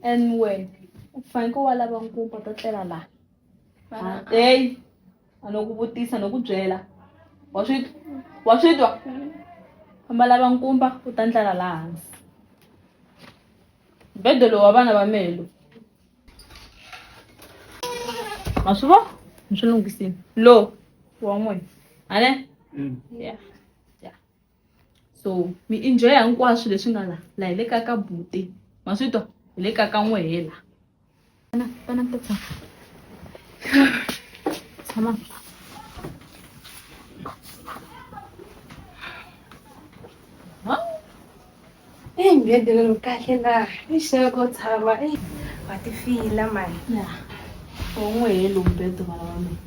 And when ufane ko wala bang ku patatlela la. Hey, anokubutisa nokubyela. Waswitwa. Ambala bang kumba utandlala la hansi. Bedolo wa vana va melu. Masuva? Nsulungisini. Lo wa n'we. Ane? Yeah. So, mi enjoy hinkwaswo leswi nga la hi le ka buti. Maswitwa hi le ka n'we hela. Pana tsa. Tshama. Mbedelo kahle la. Ishako tshama. Wa ti fila mani. Yeah. Wa n'we hela umbedo vana va mina.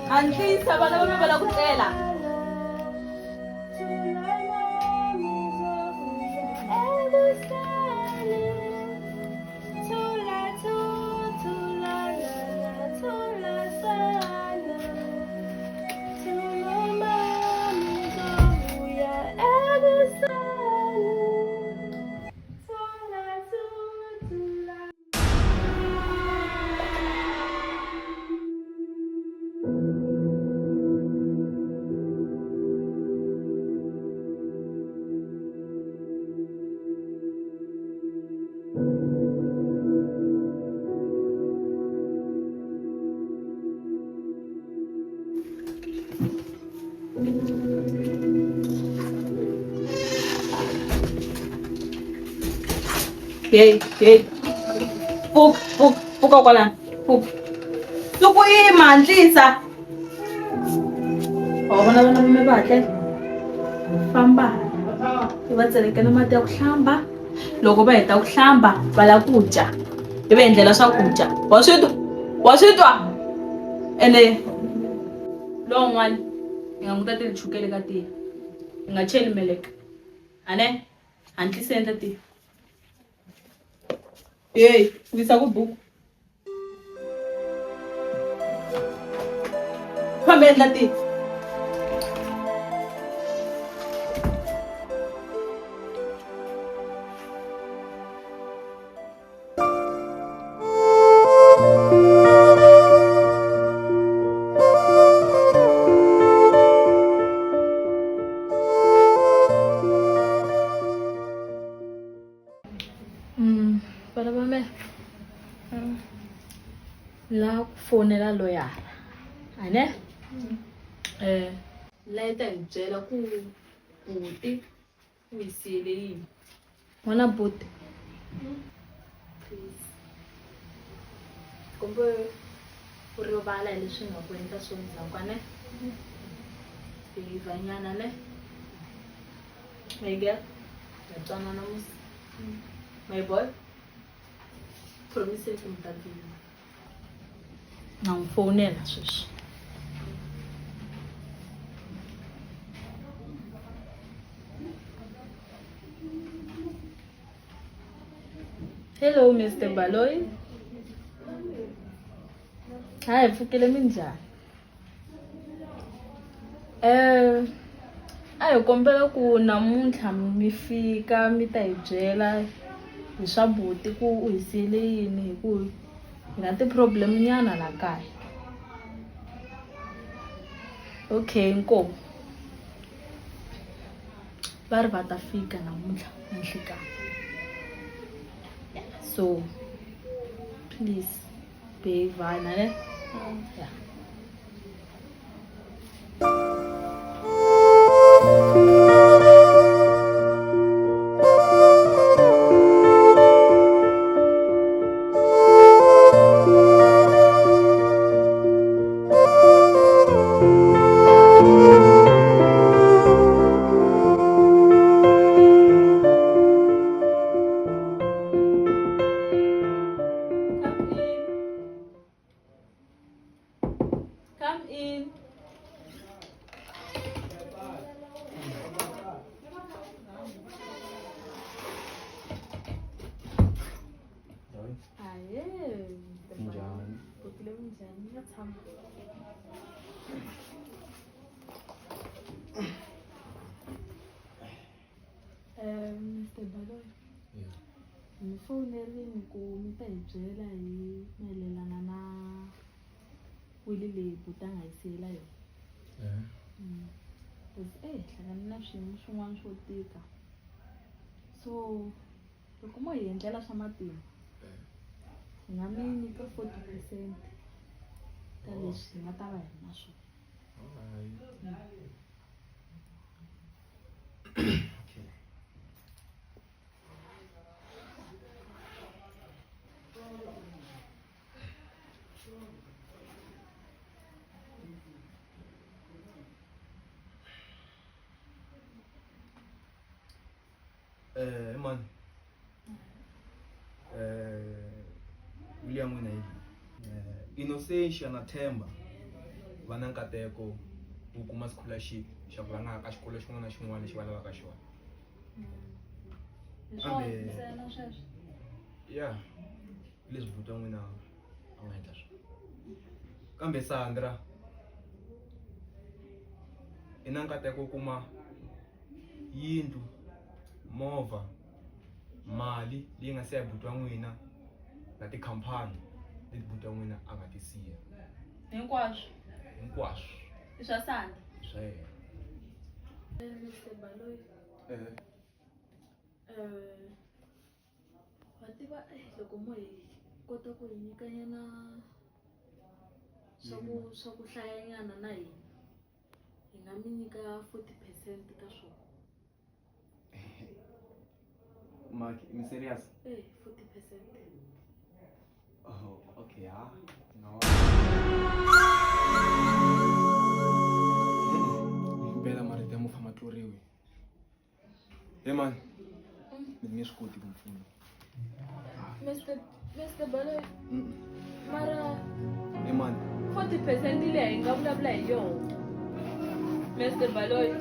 Anti sabana ba bala kutela. Hey, pfuka kwalano, pfuka. Suku yima hatlisa. Wa vona vana va me va hatle famba i va tselekela mati ya ku hlamba. Loko va heta ku hlamba va lava ku dya i va endlela swakudya, wa swi twa? Ene lowun'wana hi nga n'wi tateli chukele ka tiya, hi nga cheli meleka a ne hantlisa endla tiya. Hey, wisa ku buku fambe endla tiya. Bana ba me la ku fonela loyara a ne la yi ta hi byela ku buti u hi siyele yini. N'wana buti please kumbe ku rivala hi leswi nga ku endla swo ndzhaku a ne beyivhanyana ne my girl ha twanana musi my boy promise ku mi ta tiva na n'wi fonela sweswi. Hello Mr. Baloyi, hi pfukile minjhani? A hi kombela ku namuntlha mi fika mi ta hi byela hi swa buti ku u hi siyele yini hi ku hi na ti-problem nyana la kaya. Okay inkomu va ri va ta fika namuntlha ninhlikani, so please beyivhana ne yeah. Come in. Aye. Njani? Pfukile minjhani? Ya tshama. Mr. Baloyi. Yeah. Mi fonerini ku mi ta hi byela hi mayelana na wili leyi buti a nga hi siyela yona. Hlangane na swiyimo swin'wana swo tika, so loko mo hi endlela swa matimba hi nga mi nyika 40% ta leswi hi nga ta va hi ri na swona. Man, William wina hivi Innocentia na Themba va na nkateko wo kuma scholarship xa ku va nga ka xikolo xin'wana na xin'wana lexi va lavaka xona. Ya leswi buti wa n'wina a nga endla swona. Kambe Sandra i na nkateko wo kuma yindlu, movha, mali leyi nga siya buti wa n'wina na tikhampani leti buti wa n'wina a nga ti siya. Hinkwaswo i swa Sandra. I swa yena. Mr. Baloyi, wa tiva loko mo hi kota ku hi nyikanyana swa ku hlayanyana na hina hi nga mi nyika 40% ka swona. Maki, mi serious? 40%. Oh, okay, ah. No. Impela mara temo fama tluriwi. Hey man. Mi nge swi koti ku mi pfuna. Mr. Baloyi, mara Hey man. 40% leyi hi nga vulavula hi yona. Mr. Baloyi.